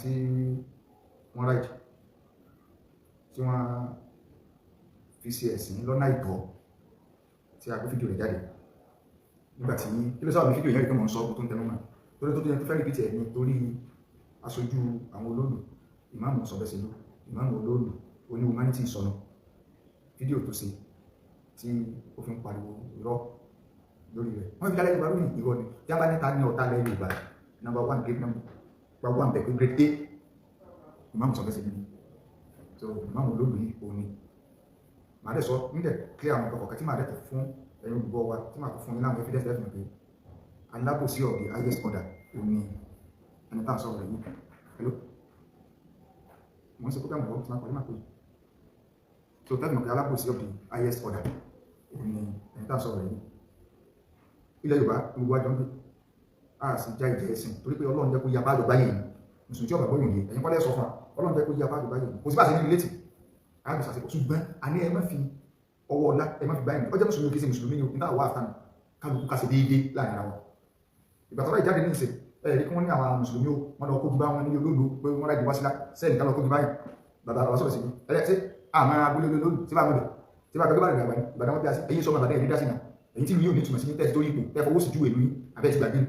tí wọ́n ráìjì tí wọ́n fi ṣe ẹ̀sìn lọ́nà ìtọ́ tí a gbé fídíò rẹ̀ jáde nígbàtí kí ló sábà ní fídíò yẹn rí pé mò ń sọ tó ń tẹnu mọ́ torí tó yẹn tó fẹ́ rí pìtì ẹ̀ ní torí aṣojú àwọn olóòlù ìmáàmù sọ̀bẹ̀sẹ̀lú ìmáàmù olóòlù oní humanity sọnù fídíò tó ṣe tí ó fi ń pariwo irọ́ lórí rẹ̀ wọ́n fi dálẹ́ Yorùbá lórí ìrọ́ ni tí a bá níta ní ọ̀tá lẹ́yìn Yorùbá number 1 grade number 1 pẹ̀lú grade A ìmáàmù sọ̀bẹ̀sẹ̀lú so ìmáàmù olóòlù yìí òní màá dẹ̀ sọ nílẹ̀ clear àwọn ọkọ̀ tí màá dẹ̀ tẹ̀ fún ẹ̀yin olùgbọ́ wa tí màá kó fún yín láwọn evidence lẹ́fún pé alábòsí of the highest order òní ẹni tá à ń sọ̀rọ̀ yìí hello mo ń ṣe program ọ̀rọ̀ tí máa pàdé máa pè so tẹ́lẹ̀ mọ̀ pé alábòsí of the highest order òní ẹni tá à ń sọ̀rọ̀ yìí ilẹ̀ Yorùbá gbogbo àjọ ń gbé a sì já ìjẹ́ ẹ̀sìn torí pé Ọlọ́run jẹ́ kó yá bájọ báyìí mùsùlùmí tí ọ̀bà gbọ́ yòòyè ẹ̀yin kọ́lẹ́ sọ fún wa Ọlọ́run jẹ́ kó yá bájọ báyìí kò sí bá ṣe ní ilé tì àgbẹ̀ sàṣepọ̀ ṣùgbọ́n a ní ẹ má fi ọwọ́ ọlá ẹ má fi báyìí ọjọ́ mùsùlùmí kìí ṣe mùsùlùmí ni nígbà wà fún kálukú ká ṣe déédéé láàrin ara wọn ìgbà tó láì jáde ní ìsìn ẹ̀rí kí wọ́n ní àwọn mùsùlùmí ó wọ́n lọ kójú bá wọn ní olóòlù pé wọ́n rájì wá sílá sẹ́ẹ̀nì ká lọ kójú báyìí bàbá àwọn sọ̀rọ̀ sí ní ẹ̀rẹ́ sí àmọ́ abúlé olóòlù tí bá mọ̀bẹ̀ tí bá gbẹgbẹ́ bàdàn àgbàní ìbàdàn wọn bí a sí ẹ̀yìn sọ́mọ̀ bàdàn ẹ̀rí dá sí náà èyí tí yóò ní túmọ̀ sí ní tẹ́sí torí ipò tẹ́fọwọ́ sí ju èlú yín abẹ́ ti gbàgbé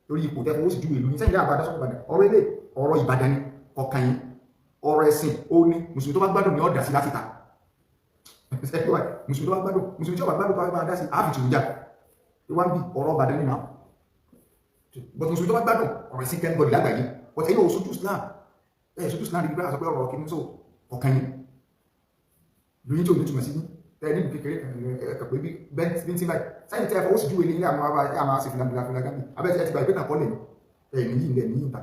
torí ipò tẹ́fọwọ́ sí ju èlú yín sẹ́yìn dá àbádá sọ́kọ̀ bàdàn ọ̀rọ̀ ilé ọ̀rọ̀ Ìbàdàn ni ọkàn yín ọ̀rọ̀ ẹ̀sìn ó ní mùsùlùmí tó bá gbádùn ní ọ̀dà sí láti ta mùsùlùmí tó bá gbádùn mùsùlùmí tó bá gbádùn tó bá dá sí àáfi tìrù jà ìwọ́n bí ọ̀rọ̀ Ìbàdàn nínú but mùsùlùmí tó bá gbádùn ọ̀rọ̀ ẹ̀sìn kẹ́ńgọ̀dì lágbàáyé but ẹ̀yìn ò sojú Islam sojú Islam ní gbígbà sọ pé ọ̀rọ̀ kìíní so ọkàn yín lóyún tó ní túmọ̀ sí ẹ̀ níbi kékeré kàpé bí bẹ́ntì báyìí sáyẹn tí a fọwọ́ sí ju ilé àwọn àṣẹ fìlàmìlà gánbì abẹ́tí ẹ ti gbà ìpé nàkọ́ lẹ̀ ẹ̀yìn yìí ilẹ̀ níyìn ta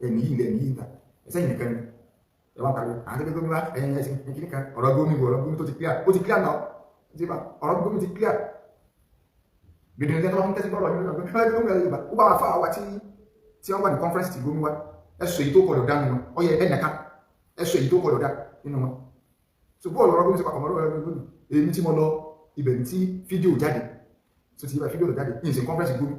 ẹ̀yìn yìí ilẹ̀ níyìn ta ẹ̀sẹ̀yìn nìkan ni ẹ̀wọ̀n kàwé àwọn tẹ́lẹ̀ gómìnà ẹ̀yìn ẹ̀sìn ìkíní kan ọ̀rọ̀ gómìnà tó ti clear ó ti clear náà ọ̀rọ̀ gómìnà ti clear gbèdéńdé tó ń tẹ́sí bọ́ọ̀lù nínú ọ̀gbìn fẹ́ẹ́ gómìnà Yorùbá ó bá wà fáwọn wa tí wọ́n wà ní conference ti gómìnà ẹ̀sọ̀ èyí tó kọ̀ lọ́dá nínú ọyẹ ẹ̀ nàka ẹ̀sọ̀ èyí tó kọ̀ lọ́dá nínú wọn so bọ́ọ̀lù ọ̀rọ̀ gómìnà papọ̀ mọ́rọ̀ gómìnà èmi tí mo lọ ibẹ̀ tí fídíò jáde so ti ibà fídíò jáde yìí ṣe conference gómìnà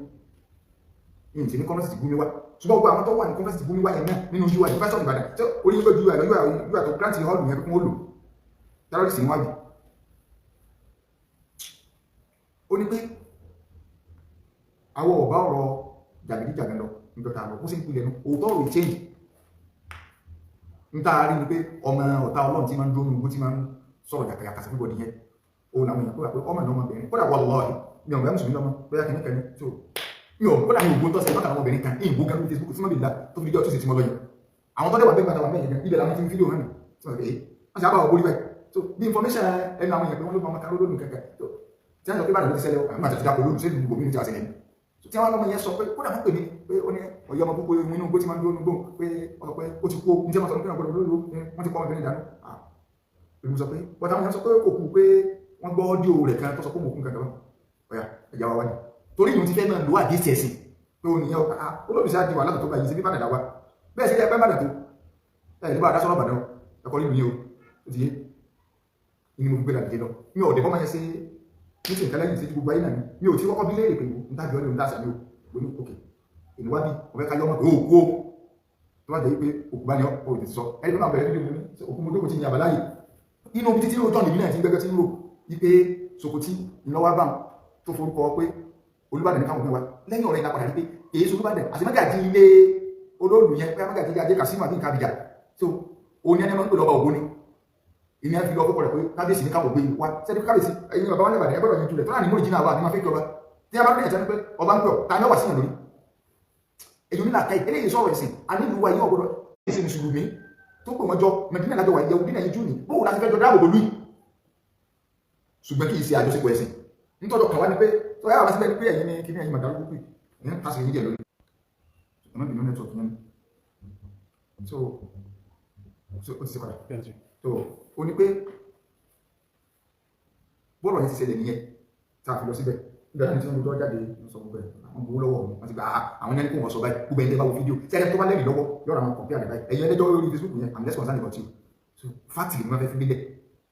yìí ṣe ní conference gómìnà wa ṣùgbọ́n gbogbo àwọn tó wà ní conference gómìnà wa yẹn náà nínú UI University of Ibadan tí orí yíyọ UI lọ UI tó grant hall yẹn fún olù terrorist níwájú ó ní pé àwọn ọ̀bá ọ̀rọ̀ jàgídíjàgan lọ nígbàtà lọ kó sí ìpìlẹ̀ nù òótọ́ ọ̀rọ̀ change ń tààrí ni pé ọmọ ọ̀tá Ọlọ́run tí máa ń dónú tí máa ń sọ̀rọ̀ yàkàyàkà sí fúnbọ̀dì yẹn òun làwọn èèyàn kó wà pé ọmọ náà ọmọbìnrin kódà wallahi mi ò gbẹ́ mùsùlùmí lọ́mọ bóyá kẹ́nikẹ́ni tó mi ò kódà mi ò gbóntọ́ sí ìbákan ọmọbìnrin kan ìgbó gan lórí Facebook tí wọ́n bí la tó fi jẹ́ ọtún sí ti mọ́ lọ́yìn àwọn tọ́lẹ̀ wà bẹ́ẹ̀ gbàtà wà bẹ́ẹ̀ yẹn ibẹ̀ làwọn ti ń fídíò hàn tí wọ́n fi wọ́n ti àbá ọ̀gbórí bẹ́ẹ̀ so bí information ẹnu àwọn èèyàn pé wọ́n ló máa káró lónìí kẹ̀kẹ́ tó tí wọ́n sọ pé bá lórí ṣẹlẹ̀ àwọn àti ìdàpọ̀ lónìí sẹ́yìn gbogbo mi ti wà sílẹ̀ tí wọ́n lọ́mọ yẹn sọ pé kódà wọ́n pè mí pé ó ní ọ̀yọ́ ọmọ púpọ̀ inú gbó tí máa ń dúró nígbó pé ọ̀sọ̀ pé ó ti kú ní tí wọ́n sọ pé wọ́n gbọ́dọ̀ wọ́n ti kọ́ ọmọbìnrin dànù èmi sọ pé bọ́tà wọn sọ pé kò kú pé wọ́n gbọ́ ọ́díò rẹ̀ kan tó sọ pé mòkún kankan ọ̀yà ẹ̀yà wa wá ní torí ìlú ti fẹ́ máa lò wà díẹ̀ sí pé ó nìyẹn olóòbí sáà di wà látọ̀ tó bá yìí sí bí bàdàdà wa bẹ́ẹ̀ sí ẹgbẹ́ bàdà tó ẹ̀ nígbà àdásọ́rọ̀ bàdà ẹ̀kọ́ nínú yìí ó ti yé inú gbogbo ìlànà jẹ́ lọ mi ò dẹ̀ bọ́ máa yẹ sí ní ti nǹkan lẹ́yìn sí gbogbo ayé náà ni mi ò tí kọ́kọ́ bí léèrè pé n tàbí ọ́ ní onídàásà ní o ní òkè ìníwádìí ọ̀fẹ́ káyọ́ ọmọ òkú o tó bá jẹ́ pé òkú bá ní ọ́ òtítì sọ ẹni tó náà bẹ̀rẹ̀ fídíò ní òkú mo dókòtì ní àbáláyé inú ibi títí ó tọ́ nìbí náà ti ń gbẹ́gbẹ́ tí ń rò wípé Sokoti ńlọ́wọ́ bá tó forúkọ pé Olúbàdàn ní káwọn òfin wa lẹ́yìn ọ̀rẹ́ ìlàpàdà ní pé èyí Olúbàdàn àti mẹ́gàjì ilé olóòlù yẹn pé mẹ́gàjì ilé ajé Kasimu àbí nǹkan àbíjà so òní ẹni máa ń pè lọ́ba ògbóni ìní ẹ fi lọ fọ́pọ̀ rẹ̀ pé kábíyèsí ní káwọn ògbé wa sẹ́ni kábíyèsí ẹ̀yin bàbá wọn lẹ́bàdàn ẹgbẹ́rọ̀ yẹn julẹ̀ tó náà ní mọ́rìjì náà wà ní máa fi kí ọba tí a bá rí ẹ̀jẹ̀ pé ọba ń pè ọ́ ta ni ọwà síyàn lórí èyí nílà káyì eléyìí sọ̀rọ̀ ẹ̀sìn ànílùú wa yìí ọ̀gbọ́dọ̀ ẹ̀sìn mùsùlùmí tó pè wọ́n jọ Mẹdínà lájọ wà yẹ̀wò nínú ẹ̀yìn júùnì bóun láti fẹ́ jọ dáàbò bolú yìí ṣùgbọ́n kì í ṣe àjọṣepọ̀ ẹ̀sìn nítorí ọkàn wá ní pé tó yà wá síbẹ̀ ní pé ẹ̀yin ní kí ní ẹ̀yin màdàrú púpì ní tàṣí ìjẹ́ lórí ọmọ ìbínú network yẹn so ó ti ṣe padà so ó ní pé bọ́ọ̀rọ̀ yẹn ti ṣẹlẹ̀ nìyẹn tá a fi lọ síbẹ̀ nígbà tí wọ́n lọ jáde sọ gbogbo ẹ̀ àwọn gbowó lọ́wọ́ wọn ti gba àwọn ẹni kò wọ́n sọ báyìí gbogbo ẹni bá wo fídíò tí ẹni tó bá lẹ́rìí lọ́wọ́ yọ̀rọ̀ àwọn kọ̀ọ̀pì àdìbáyìí ẹ̀yin ẹlẹ́jọ́ lórí Facebook yẹn I'm less concerned about you so fact ni wọ́n fẹ́ fi lélẹ̀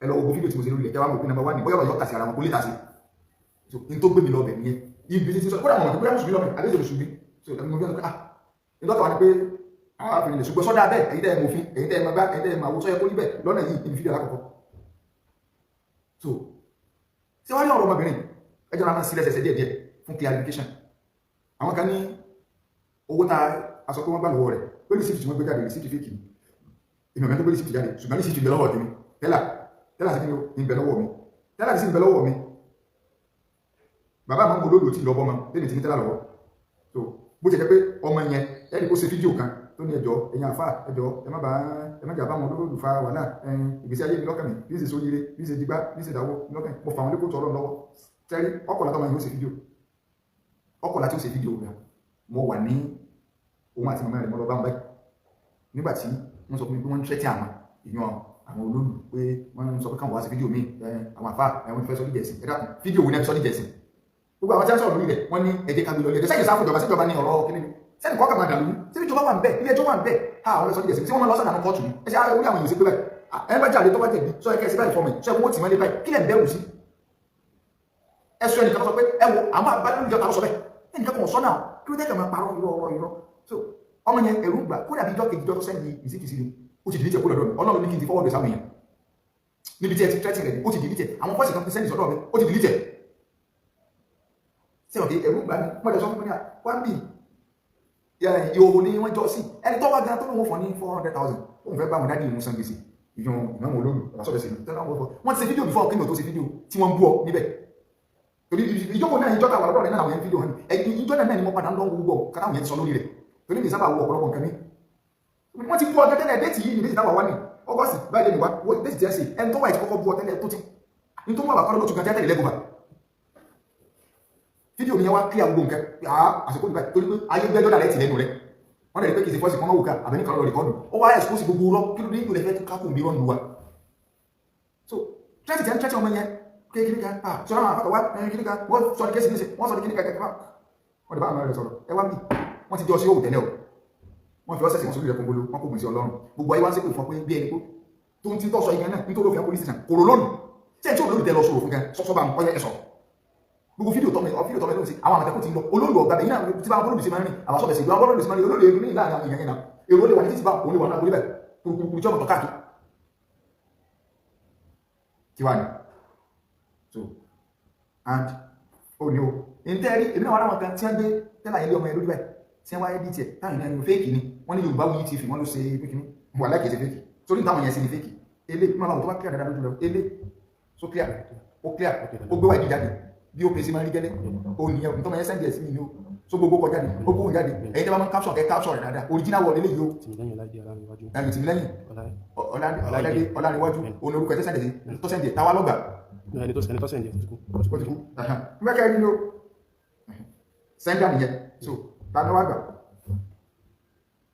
ẹ lọ wo fídíò tí mo ṣe lórí ilẹ̀ kẹwàá mọ̀ pé number 1 ni bóyá ọ̀yọ́ tàṣì ara wọn kò lè tàṣì so n tó gbé mi lọ bẹ̀ nìyẹn ibi tí sọ kódà mọ̀ pé bóyá mùsùlùmí lọ́bẹ̀ àdéjọ́ mùsùlùmí so ẹni mo bí wọn sọ pé ah ní dọ́tà wa ni pé àwọn àfihàn ṣùgbọ́n sọ́dá bẹ́ẹ̀ èyí tẹ́ ẹ mọ̀ fi èyí tẹ́ ẹ mọ̀ bá èyí tẹ́ ẹ mọ̀ àwòsọ yẹ kó rí bẹ́ẹ̀ lọ́nà yìí níbi fídíò alákọ̀ọ́kọ́. So ṣé wọ́n rí ọ̀rọ̀ ọmọbìnrin ẹjọ́ náà máa ń sílẹ̀ ṣẹ̀ṣẹ̀ díẹ̀díẹ̀ fún clarification. àwọn kan ní owó tá a sọ pé wọ́n gbà lọ́wọ́ rẹ̀ pé rìsíìtì tí wọ́n gbé jáde rìsíìtì fèkì ni èmi ò mẹ́tọ́ pé rìsíìtì jáde ṣùgbọ́n rìsíìtì ń bẹ lọ́wọ́ tèmi tẹ́lá sí kí ni ń bẹ lọ́wọ́ mi tẹ́lá sí ń bẹ lọ́wọ́ mi bàbá àmọ́ olóòdò tí lọ́bọ́ ma tẹ́lẹ̀ tí ní tẹ́lá lọ́wọ́. So bó ṣe jẹ́ pé ọmọ yẹn ẹni kó ṣe fídíò kan tó ní ẹjọ́ ẹ̀yìn àfà ẹjọ́ ẹ má jà bá wọn olóòdò fa wàhálà ìgbésí ayé mi lọ́kàn mi bí ṣe sóríire bí ṣe digbá bí ṣe dáwọ́ lọ́kàn mo fà wọn lé kó tọrọ lọ́wọ́ tẹ́rí ọkọ̀lá tó máa yóò ṣe fídíò ọkọ̀lá tí ó ṣe fídíò rẹ̀ mo wà ní òun àti màmá rẹ̀ mo lọ bá wọn báyìí nígbà tí wọ́n sọ fún mi pé wọ́n ń tẹ́tí ìyàn àwọn olóòdù pé wọ́n sọ pé káwọn wá sí fídíò mi àwọn àfà ẹ̀wọ̀n ti fẹ́ sọ díjẹ̀sìn ẹ̀dá fídíò wo ni ẹ sọ díjẹ̀sìn gbogbo àwọn tí wọ́n sọ̀rọ̀ lórí rẹ̀ wọ́n ní ẹ̀jẹ̀ kan lọ lẹ́jọ́ sẹ́yìn sáfù ìjọba síjọba ní ọ̀rọ̀ kíní ni sẹ́ni kọ́ kàmá dàlú síbi ìjọba wà ń bẹ̀ ilé ẹjọ́ wà ń bẹ̀ àwọn ẹ̀sọ́ díjẹ̀sìn tí wọ́n lọ sọ̀dà ní kóòtù ni ẹ ṣe orí àwọn èèyàn sí pé báyìí ẹ bá jáde tó bá jẹ̀bi sọ ẹ̀kẹ́ sí báyìí fọ́ọ̀mù sọ ẹ̀kọ́ tì mọ́lé báyìí kí lẹ̀ ń bẹ̀rù sí ẹ̀sọ́ ẹnìkan sọ pé ẹ wo àwọn àbálẹ́ ìjọba lọ sọ bẹ́ẹ̀ ẹnìkan kò sọ náà kí ló dé kàmá parọ́ irọ́ so ọmọ yẹn ẹ̀rù gbà kó dàbí ìjọ kejì tó sẹ́ndì ìsíkìsí ni ó ti dìlítẹ̀ kó lọ́dọ̀ mi ọlọ́run ní kí n ti fọwọ́dọ̀ sáwọn èèyàn níbi tí ẹ ti tẹ́tì rẹ̀ ó ti dìlítẹ̀ àwọn fọ́ọ̀sì kan ti sẹ́ndì sọ́dọ̀ mi ó ti dìlítẹ̀ sí ọ̀dẹ̀ ẹ̀rù gbà ní wọ́n jọ sọ fún mi ní wọ́n bí ìhòòhò ni wọ́n jọ sí ẹni tó wá gan tó lóun fọ́ ní 400,000 òun fẹ́ bá wọn dádì ìmú san gbèsè ìyọ̀n ìmọ̀ olóòlù ọ̀sọ̀dọ̀ sí wọ́n ti ṣe fídíò before kí ni ò tó ṣe fídíò tí wọ́n bú ọ níbẹ̀ torí ìjókòó náà ìjọba wà lọ́dọ̀ rẹ̀ náà àwọn yẹn fídíò hàn ìjọ náà ni mo padà ń lọ gbogbo kátà yẹn sọ lórí rẹ̀ torí mi sábà wo ọ̀pọ̀lọpọ̀ nǹkan mi wọ́n ti bú ọjọ́ tẹ́lẹ̀ déètì yìí ní déètì táwà wá ní ọgọ́sì báyìí lè wá déètì jẹ́ sí ẹni tó wà ìtí kọ́kọ́ bú ọ tẹ́lẹ̀ tó ti ní tó mú àbàkọ́ lọ́tún gan tẹ́lẹ̀ lẹ́gùnbà fídíò mi yẹn wá kí àgbò nǹkan àsìkò nígbà torí pé ayé gbẹ́jọ́ dà lẹ́tì lẹ́nu rẹ̀ wọ́n lè rí pé kìí ṣe fọ́ọ̀sì kan wùkà àbẹ̀ nìkan lọ rìkọ́dù ó wá ẹ̀sìkò sí gbogbo rọ kí ló dé ìpìlẹ̀ fẹ́ kákùn bí rọ́nù wa so tẹ́tì tẹ́ ń tẹ́tì ọmọ yẹn kékeré kan sọ́nà àwọn àpapọ̀ wá kékeré kan wọ́n sọ ní kéṣì níṣẹ́ wọ́n sọ ní kékeré kan kẹfà wọ́n lè bá àwọn ẹ̀rẹ̀ sọ̀rọ̀ ẹ wá bí wọ́n ti jọ sí òwò tẹ́lẹ̀ o wọ́n fi ọ́sẹ̀sì wọn sórí rẹ̀ kóngolo wọ́n kò gbèsè ọlọ́run gbogbo ayé wá sí pé fún ọ pé bí ẹni kó tó ń tí tọ́ sọ ìgbà náà nítorí òfin polisi náà kòrò lónìí tí ẹ̀ tí olóòlù tẹ́ lọ sọ̀rọ̀ fún gan sọ́sọ́ bá ń ọyẹ ẹ̀sọ̀ gbogbo fídíò tọ́mọ lónìí àwọn àmọ̀tẹ́kùn ti lọ olóòlù ọ̀gá bẹ̀yìn náà tí bá bọ́lùdì sí máa ń rìn àwọn sọ̀bẹ̀sì ìgbà bọ́lùdì sí máa ń rìn olóòlù èrò ní ìlànà àwọn èèyàn náà èrò lè wà ní títí bá òun lè wà náà gbólébẹ̀ kùrùkùrù tí ọmọ tọ́ káàkiri tí wà ní so and ó ní o ìntẹ́rí èmi náà wà láwọn kan tí wọ́n gbé tẹ́lá ilé ọmọ ẹ̀ lórí báyìí tí wọ́n wáyé dìtẹ̀ táwọn ènìyàn fẹ́ẹ̀kì ni wọ́n ní Yorùbá Wuyi TV wọ́n ló ṣe pínpín wà láìkè ṣe fẹ́ẹ̀kì torí táwọn yẹn sí ni fẹ́ẹ̀kì elé máa bá tó bá clear dáadáa lójú lọ elé so clear ó clear ó gbé wáyé jáde bí ó pèsè máa rí gẹ́lẹ́ ó nìyẹn nítorí ẹ̀yẹ sẹ́ndì ẹ̀sìn ni ó so gbogbo kọ jáde ó gbóhùn jáde ẹ̀yin tẹ́ bá máa ń capture kẹ́ capture rẹ̀ dáadáa original wọ̀ lélẹ́yìí ó tìmílẹ́yìn ọ̀làníwájú òun orúkọ ẹ̀ tẹ́sẹ̀ndì tó sẹ́ndì táwa lọ́gbà ẹni tó sẹ́ndì mẹ́kẹ́ rí ní ó sẹ́ndà nìyẹn so tàbí wá gbà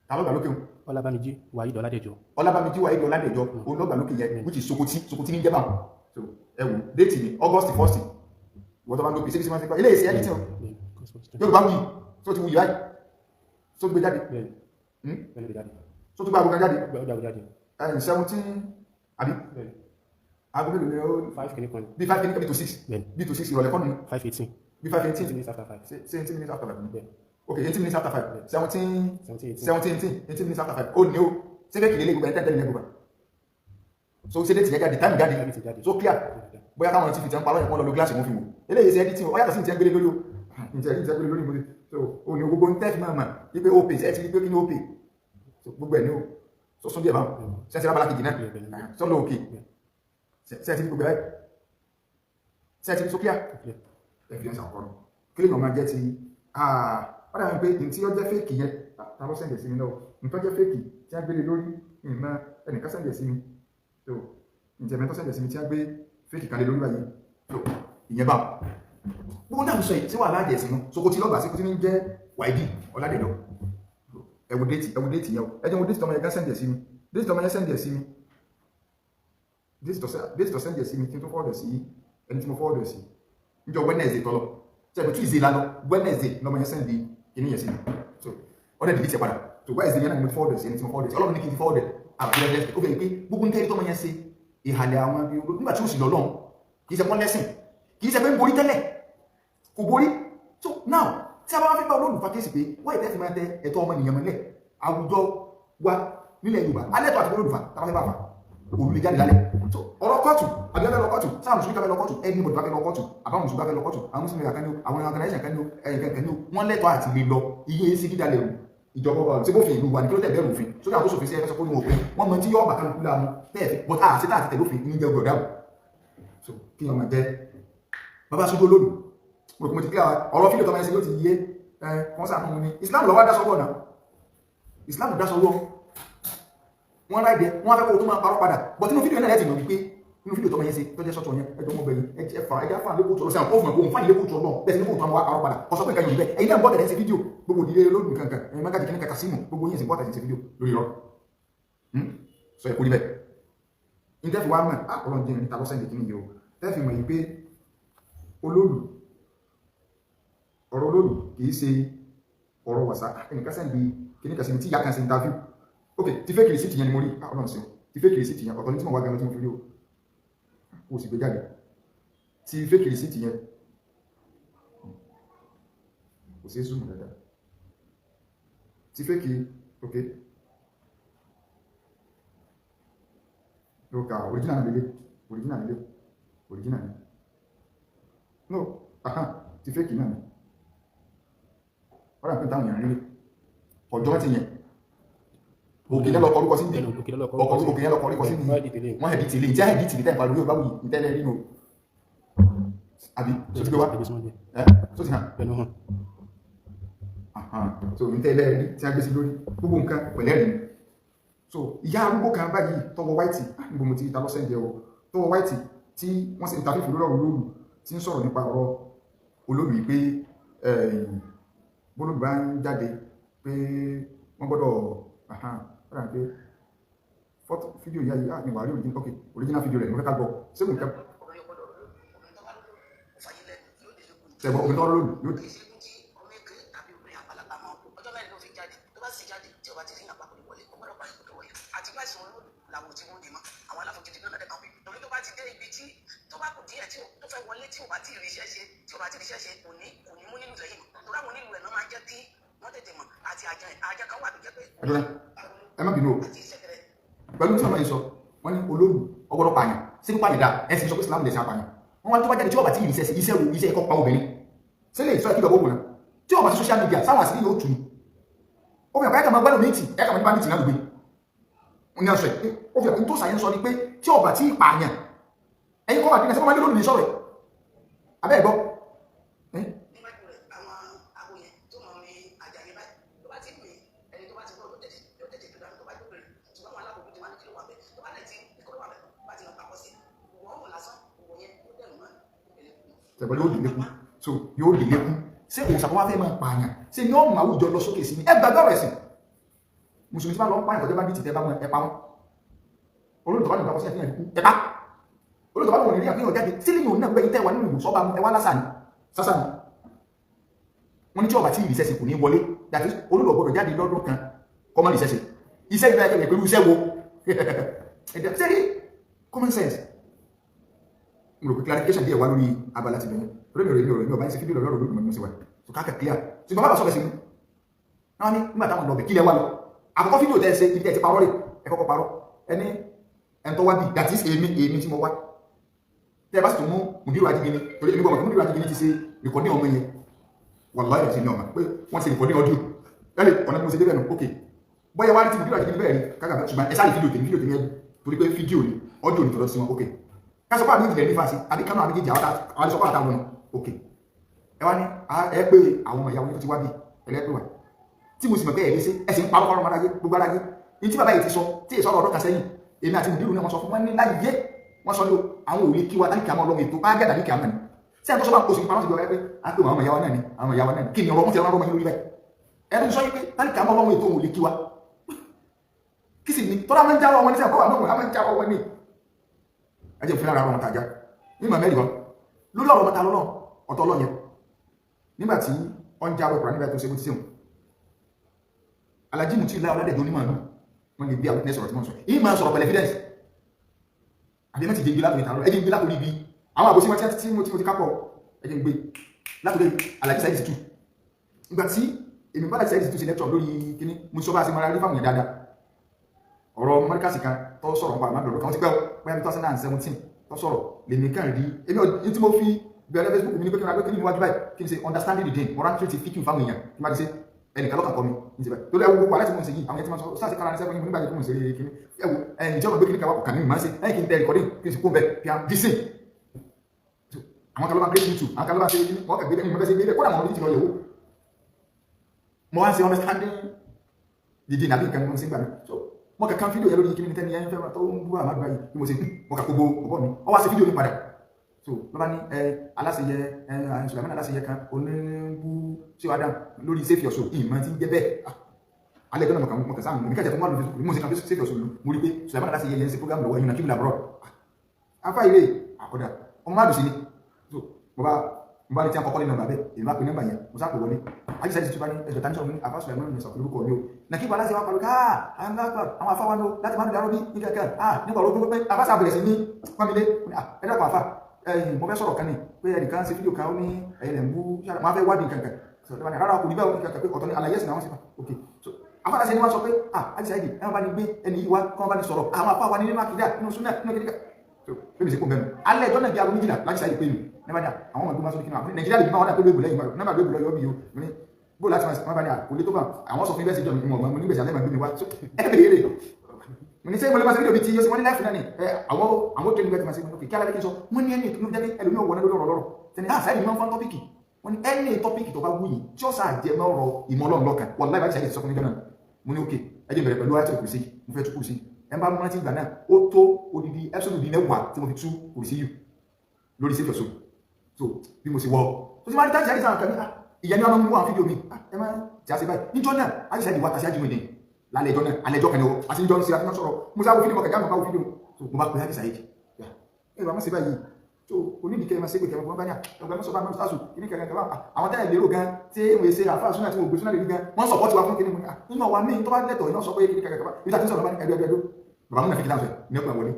tàbí lókè Ọlábàmíjí Wàhídì Ọládẹ̀jọ òun lọ́gbà lókè yẹ which is Sokoti ní jẹ́bà so ẹwù déètì ní August 1st wọ́n tó bá lókè sí sí máa ń ilé ìsẹ́ ẹni tí ó Yorùbá Wuyi tó ti Wuyi báyìí tó gbé jáde tó tó gbá agbógan jáde 17 àbí agbógan lè ó bí 5 kìíní to 6 bí to 6 ìrọ̀lẹ́ kọ́nù 5:18 bí 5:18 minutes after 5 18 minutes after 5 okay 18 minutes after 5 17 minutes after 5 ó ní ó sẹ́fẹ́ kìí lè gbogbo ẹ̀ tẹ́tẹ́ nílẹ̀ gbogbo so ṣe dé ti yẹ jáde time jáde so clear bóyá káwọn ti fi tẹ́ ń parọ́ ẹ̀kọ́ lọ gíláàsì wọn fi wò eléyìí ṣe editing ó yàtọ̀ sí ìtẹ́ gbélé lórí o ìtẹ́ gbélé lórí ìbòdì so ó ní gbogbo ń tẹ́fì máa mà wípé ó pè sẹ́ẹ̀tì wípé kí ni ó pè so gbogbo ẹ̀ ní o so sún díẹ̀ báwọn sẹ́ẹ̀tì rábàlá kejì náà sọ́lọ́ òkè sẹ́ẹ̀tì gbogbo ẹ̀ sẹ́ẹ̀tì so clear evidence àkọ́rọ̀ kí lè máa jẹ́ ti ọ̀dá wọn pé ní tí ó jẹ́ fèkì yẹn tàbí sẹ́ndẹ̀ sí mi náà ní tó jẹ́ fèkì tí a gbé lé lórí ìmọ̀ ẹnìkan sẹ́ndẹ̀ sí mi tó ìjẹ̀mẹ́ tó sẹ́ndẹ̀ sí mi tí a gbé fèkì kan lé lórí báyìí tó ìyẹn bá gbogbo náà sọ yìí tí wà láàjẹ̀ sínú Sokoti lọ́gbà sí kúti ní jẹ́ Wàhídì Ọládẹ̀jọ ẹwù déètì yẹn ẹjẹ́ wo déètì tọmọ yẹn sẹ́ndẹ̀ sí mi déètì tọmọ yẹn sẹ́ndẹ̀ sí mi déètì tọ sẹ́ndẹ̀ sí mi kí n tó fọ́ọ̀dọ̀ sí ẹni tí mo fọ́ọ̀dọ̀ sí njọ Wednesday tọlọ tí a bẹ Tuesday lánà Wednesday lọmọ yẹn sẹ́ndì kìíní yẹn sí mi so ọ̀dẹ̀ dìbìtì padà so Wednesday yẹn náà mo fọ́ọ̀dọ̀ sí ẹni tí mo fọ́ọ̀dọ̀ sí ọlọ́run ní kí n ti fọ́ọ̀dọ̀ àbúrò ẹgbẹ́ ó fẹ́ pé gbogbo nǹkan tó mọ yẹn ṣe ìhàlẹ̀ àwọn abí olóògbé nígbà tí ó sì lọ lọ́hùn kì í ṣe pọ́n lẹ́sìn kì í ṣe pé ń borí tẹ́lẹ̀ kò borí so now tí a bá wá fi bá olóòlù pàkíyèsí pé wọ́n ìtẹ́ fi máa tẹ ẹ̀tọ́ ọmọ ènìyàn mọ́lẹ̀ àwùjọ wa nílẹ̀ Yorùbá alẹ́tọ̀ àti olóòdùfà tàbí bá fà òun lè jáde lálẹ́ ọ̀rọ̀ kọ́ọ̀tù àbí abẹ́ lọ kọ́ọ̀tù sáà mùsùlùmí kábẹ́ lọ kọ́ọ̀tù ẹni bọ̀dù bá fẹ́ lọ kọ́ọ̀tù àbá mùsùlùmí bá fẹ́ lọ kọ́ọ̀tù àwọn mùsùlùmí kan ní àwọn organization kan ní ẹ̀yẹ̀kẹ́ ní wọ́n lẹ́tọ̀ àti lè lọ iye sí dídá lẹ́rù ìjọba ọba tí kò fi ìlú wa ní kí ló tẹ̀ bẹ́ẹ̀ òfin sókè àwọn tó sòfin sí ẹgbẹ́ sọ pé wọ́n wọ́n mọ tí yọ́ bàtà lókù láàmú tẹ́ẹ̀fẹ́ bọ́ tá àṣetá àti tẹ̀lófin ní jẹ́ ọgbọ̀dá so kí ọmọ jẹ́ bàbá sójú olóòlù mo kò mọ̀ ti kí ọ̀rọ̀ fídíò tọ́mọ ẹsẹ̀ yóò ti yé wọ́n sàmú ní Islam lọ́wọ́ dá sọ́wọ́ náà Islam dá sọ́wọ́ wọ́n ráìdẹ̀ wọ́n fẹ́ kó tó máa parọ́ padà bọ̀ tí inú fídíò náà lẹ́tì mọ̀ wípé inú fídíò tọ́mọ ẹsẹ̀ tó jẹ́ sọ́tọ̀ yẹn ẹjọ́ mọ́ bẹ̀yìn ẹjá fà lé kóòtù ọlọ́sẹ̀ àwọn òfin ọgbọ̀n fáyìn lé kóòtù ọlọ́run bẹ́ẹ̀ sí ní kóòtù àwọn parọ́ padà ọ̀sọ́ pé nǹkan yìí bẹ́ẹ̀ ẹ̀yin náà bọ́ọ̀tẹ̀ ẹ̀sẹ̀ fídíò gbogbo ìdílé olóògùn kankan ẹ̀yin mágàjì kìnnìkan Kasimu gbogbo yín sì bọ́ọ̀tẹ̀ ẹ̀sẹ̀ fídíò lórí rọ sọ ẹ̀kú níbẹ̀ ní tẹ́fì wá mọ̀ ọlọ́run jẹ́ níta lọ́sẹ̀ ìdíkìní yìí o tẹ́fì mọ̀ yìí pé olóòlù ọ̀rọ̀ olóòlù kìí ṣe ọ̀rọ̀ wàsá ẹnìkan sẹ́ndì kìnnìkan sí ní tí ìyá kan sí interview ok ti fẹ́ kìrìsì tìyẹn ni mo rí ọlọ́run sí o ti fẹ́ kìrìsì tìyẹn ọ̀tọ̀ ní tí mo wá gan tí mo fi rí o kò sì gbé jáde ti fẹ́ kìrìsì tìyẹn kò sí zoom dáadáa ti fẹ́ kìí ok lóka original nílé original ní no ti fẹ́ kìí náà ni ọ̀rọ̀ àpín táwọn èèyàn rí ọjọ́ ti yẹn òkèlẹ́ lọ kọrúkọ sí òkèlẹ́ lọ kọrúkọ sí wọ́n ẹ̀dì tìlé tí a ẹ̀dì tìlé tẹ́ẹ̀pá lórí ọgbáwì ìtẹ́lẹ̀ rí nù àbí tó ti gbé wá tó ti hàn so ìtẹ́lẹ̀ rí tí a gbé sí lórí gbogbo nǹkan pẹ̀lẹ́ rí so ìyá arúgbó kan báyìí tọwọ́ white níbo mo ti ta lọ́sẹ̀ jẹ́ o tọwọ́ white tí wọ́n sì ń tàbí lórí ọ̀rọ̀ olóòlù tí ń sọ̀rọ̀ nípa ọ̀rọ̀ olóòlù yìí pé bólú bá ń jáde pé wọ́n gbọ́dọ̀ ọ̀rọ̀ pé fọ́tò fídíò ìyá yìí ní wàá rí original fídíò rẹ̀ ní kẹ́kẹ́ gbọ́ sí mú kẹ́ tẹ̀gbọ́ omi tọ́rọ lónìí yóò dì ẹ má bínú o pẹ̀lú tí wọ́n yìí sọ wọ́n ní olóòlù ọgbọ́dọ̀ pààyàn sí ń pààyàn dá ẹ̀sìn sọ pé Islam lè ṣe àpààyàn wọ́n wá tó bá jáde tí wọ́n bá tí ìrìṣẹ́ sí iṣẹ́ wo iṣẹ́ ẹ̀kọ́ pa obìnrin sí lè sọ ìkílọ̀ owó náà tí wọ́n bá sí social media sáwọn àsìkò yóò tù ní ó fi àpáyà kan máa gbádùn méjì ẹ̀ka máa ní bá ní tì náà gbé ní ọ̀sẹ̀ ó fi àpín tó sàyẹn sọ ni pé tí wọ́n bá tí pààyàn ẹ̀yin kọ́ wà bí ẹ̀sẹ̀ máa ní lónìí ní sọ̀rọ̀ abẹ́ ẹ̀gbọ́ tẹ̀bọ̀ yóò dìlékú so yóò dìlékú sí òsàkọ́ wá fẹ́ máa pààyàn sí ní ọmọ àwùjọ lọ sókè sí ní ẹgbàgbọ́ rẹ̀ sí mùsùlùmí tí bá lọ pààyàn tọ́jọ́ bá ní tìtẹ́ bá mọ́ ẹpa wọn olóòtọ́bá ní ìgbàkọ́ sí ẹ̀fíyàn ikú ẹpa olóòtọ́bá ní ìrìn àfihàn jáde sí lẹ́yìn òun náà gbẹ́yìn tẹ́wà nínú ìwòsàn ọba ẹwà lásán sásán wọn ní tí ọba tí ìrìsẹ́sì kò ní wọlé dàtí olóòtọ́ gbọdọ̀ jáde lọ́dún kan kọmọ ìrìsẹ́sì iṣẹ́ ìgbà ẹgbẹ̀rẹ̀ pẹ̀lú iṣẹ́ wo ẹ̀dẹ̀ common sense mo rò pé clarification díẹ̀ wá lórí abala ti bẹ̀yẹn orí mi ọba ń ṣe fídíò lọ́rọ̀ lórí mọ̀ sí wa so káàkiri clear so bàbá sọ́bẹ̀ sí ní náà ní nígbà táwọn lọ bẹ̀ kílẹ̀ wà lọ àkọ́kọ́ fídíò tẹ́ ṣe ibi tẹ́ ti parọ́ rẹ̀ ẹ̀kọ́kọ́ parọ́ ẹni ẹ̀ntọ́ wá bí that is èmi tí mo wá tẹ́ bá sì tún mú mùdírù ajígini torí èmi gbọ́mọ̀ mùdírù ajígini ti ṣe rìkọ́dí ọmọ yẹn wallahi ẹ̀sìn ní ọmọ pé wọ́n ṣe rìkọ́dí ọdún lẹ́lẹ̀ ọ̀nà tí mo ṣe débẹ̀ nù ok bọ́yá wá ní ti mùdírù ajígini bẹ́ẹ̀ rí kága ṣùgbọ́n ẹ sáré fídíò tèmi ẹ̀bù torí pé fídíò ni ọdún ni tọ́lọ́ sí wọn ok kásọpá àmì ìjìnlẹ̀ nífàsí àbí kánú àmì ìjìjà àwọn àdìsọpá àtàwọn ọ̀nà ok ẹ wá ní ẹ pé àwọn ọmọ ìyàwó ti wá bí ẹlẹ́pẹ́ wà tí mo sì mọ̀ pé ẹ̀rí sí ẹ̀sìn parọ́kọ́rọ́ mọ́ráyé gbogbo aráyé ní tí bàbá yìí ti sọ tí èso ọ̀rọ̀ kan sẹ́yìn èmi àti mùdírù náà wọ́n sọ fún wọn ní láyé wọ́n sọ ní àwọn òwe kí wa láti kí àwọn ọlọ́run ètò bá gẹ̀dà ní kí àwọn ní sí àtúnṣe bá oṣù parọ́ ti gbọ́ ẹgbẹ́ àpé àwọn ọmọ ìyàwó náà ni àwọn ìyàwó náà ni kí ni ọ̀rọ̀ wọn ti rán ọmọ yìí lórí bẹ́ẹ̀ ẹni sọ yìí pé láti kí àwọn ọlọ́run ètò òun lè kí wa kí sì ni tọ́lá máa ń jáwọ́ wọn ní sí àkọ́wà náà máa ń jáwọ́ wọn ní ẹjẹ́ òfin lára àwọn tàjá nígbà mẹ́rin kan lórí ọ̀rọ̀ mẹ́ta lọ́nà ọ̀tọ̀ lọ́yẹn nígbàtí ọ ń jáwọ́ ìpàdé nígbà tó ṣe bó ti ṣeun alájí mú tí ìlà ọlọ́dẹ̀ tó nímọ̀ náà wọ́n lè bí àwọn ìpínlẹ̀ sọ̀rọ̀ tí wọ́n sọ yìí máa sọ̀rọ̀ pẹ̀lẹ̀ evidence àbí mẹ́tì jẹ́ gbé látòrí ìtàrọ̀ ẹjẹ́ gbé látòrí ibi àwọn àbòsí wọn tí mo ti kápọ̀ ẹjẹ́ gbé látòrí alájí sáyé sì tù nígbà tí èmi bá láti sáyé sì tù sí lẹ́tọ̀ lórí kíní mo sọ bá sí mara rí fáwọn yẹn dáadáa ọ̀rọ̀ mọ́ríkàsì kan tó sọ̀rọ̀ nípa àmàdọ̀dọ̀ kan ti pẹ́ bóyá 2017 tó sọ̀rọ̀ lèmi kàn rí èmi tí mo fi bẹ̀rẹ̀ Facebook mi ní pé kí n ra pé kí ní níwájú báyìí kí n ṣe understanding the day moral trait fíkì fáwọn èèyàn kí n máa ti ṣe ẹnìkan lọ́kàn kọ́ mi ní ti bẹ́ẹ̀ tó lẹ́wọ́ gbogbo alẹ́ tí mo ń ṣe yìí àwọn ẹni tí wọ́n sọ sáàsì kára ní sẹ́fún yìí nígbà tí mo ń ṣe kí ni ẹwọ ìjọba gbé kí ní káwá kàn mí máa ń ṣe ẹ̀yìn kí n tẹ recording kí n sì kó bẹ́ẹ̀ kí a dì sí àwọn kan ló máa gbé YouTube àwọn kan ló máa ṣe kí wọ́n kàn gbé lẹ́yìn mọ́fẹ́sẹ̀ gbé lẹ́ kódà àwọn ọmọdé ti lọ yẹ̀wò mo wá ń ṣe understanding the day nàbí nǹkan mo ń ṣe gbà mí mo kàn kan fídíò yẹn lórí kí ni tẹ́ni yẹn fẹ́ tó ń bú àmàdùn báyìí bí mo ṣe mo kà gbogbo ọ̀bọ̀ mi ọ wá ṣe fídíò ní padà so ló bá ní aláṣeyẹ Sulaiman aláṣeyẹ kan oníbú ṣé wàá dáhùn lórí save your soul ìmọ̀ tí ń jẹ́ bẹ́ẹ̀ alẹ́ gbọ́dọ̀ mọ̀ kàn sáà mi kẹ́jẹ̀ tó wà lórí Facebook mo ṣe kan fi save your soul mo rí pé Sulaiman aláṣeyẹ yẹn ń ṣe program lọ́wọ́ yìí na kíbi làbúrò afá ilé àkọ́dà ọmọ má dùn sí ni so mo bá ní tí a kọ́kọ́ ní nọ́mbà bẹ́ẹ̀ èmi bá pe nọ́mbà yẹn mo sá pè wọlé àjíṣẹ́ ti túbá ní ẹjọ́ tani sọ̀rọ̀ ní afá Sulaiman ní sọ̀rọ̀ lórúkọ mi o na kí wàhálà ṣe wá pàlọ́ àwọn afá wa ní láti má dùn ní kẹ̀kẹ́ nípa ọ̀rọ̀ pé afá sá bẹ̀rẹ̀ sí ní pọ́nmilé ẹ̀dá kan afá mo fẹ́ sọ̀rọ̀ kan ní pé ẹnìkan ṣe fídíò kan ó ní ẹ̀yẹ̀ ń bú máa fẹ́ wádìí kankan sọ̀rọ̀ ní rárá kò ní bẹ́ẹ̀ ó ní kankan pé ọ̀tọ̀ ní àlàyé ẹ̀sìn àwọn sí ok so afárá ṣe ni wọ́n sọ pé àjíṣẹ́ ìdí ẹ̀wọ̀n bá ní gbé ẹni yìí wá kọ́ bá ní sọ̀rọ̀ àwọn afá wa ní nínú àkìdá nínú súnà nínú kìdíkà so pé mi sì kó mẹ́nu alẹ́ ẹjọ́ náà di aago méjìlá láti ṣáà ìpè mi nígbà náà àwọn ọmọ ìgbìmọ̀ sórí kí náà Nàìjíríà lè bí wọn dà pé gbégbó lẹ́yìn náà gbégbó lọ yọ bí yóò ní bó láti máa bá ní àkólé tó bá àwọn sọ fún ibẹ̀ sí ìjọ mi mọ̀ mo nígbèsè alẹ́ máa gbé mi wá so ẹ bèrè mo ní sẹ́yìn mo lè máa ṣe fídíò bíi tí yóò ṣe wọ́n ní láìfì náà ni àwọn tó ní bẹ́ẹ̀ ti máa ṣe ok kí alábẹ́kí sọ wọ́n ní ẹni ìtúnú jẹ́ ẹlòmí ọ̀wọ́ náà lórí ọ̀rọ̀ lọ́rọ̀ tẹ̀lé sáà ìmọ̀ fún tọ́pìkì wọ́n ní ẹni tọ́pìkì tó bá wù yìí tí ó sáà jẹ́ mọ́ ọ̀rọ̀ ìmọ̀ ọlọ́run lọ́kàn wọ́n láì bá ṣe àyẹ̀sọ fún níjọ́ náà mo ní ok ẹ jẹ́ bẹ̀rẹ̀ pẹ̀lú ayatollah kùrìsì mo fẹ́ tú kùrìsì ẹ bá rántí ìgbà náà ó tó odidi episode bíi mẹ́wàá tí mo fi tú kùrìsì yìí lórí save your soul so bí mo ṣe wọ́ tó ti máa rí tájì àyíṣà nǹkan ní ìyẹn ni wọ́n mú àwọn fídíò mi ẹ máa jà sí báyìí níjọ́ náà àyíṣà ìdíwà tàṣí àjùmọ̀ ní lálẹ́ ẹjọ́ náà alẹ́ ẹjọ́ kan ní o àti níjọ́ ní sí àti náà sọ̀rọ̀ mo sáwọ́ fídíò mọ̀kànjá mọ̀ká wo fídíò so mo bá pè àyíṣà yìí ẹ wà má sí báyìí so onídìíkẹ́ máa ṣégbè kẹwọn bá ní ọgbà mọ́sọ̀ bá mọ́ sáàsù kìíní kẹrẹ kẹwàá àwọn tẹ́lẹ̀ lérò gan tí wọ́n ṣe àfáà súnà tí wọ́n gbé súnà lè rí gan wọ́n sọ̀pọ̀ tí wà fún kìíní mú nínú wa ní tó bá lẹ́tọ̀ iná sọ pé kìíní kẹrẹ kẹwàá ìta tí sọ̀rọ̀ bá ní ẹdú bàbá mú nà fi kíláàsì ní ọgbà wọlé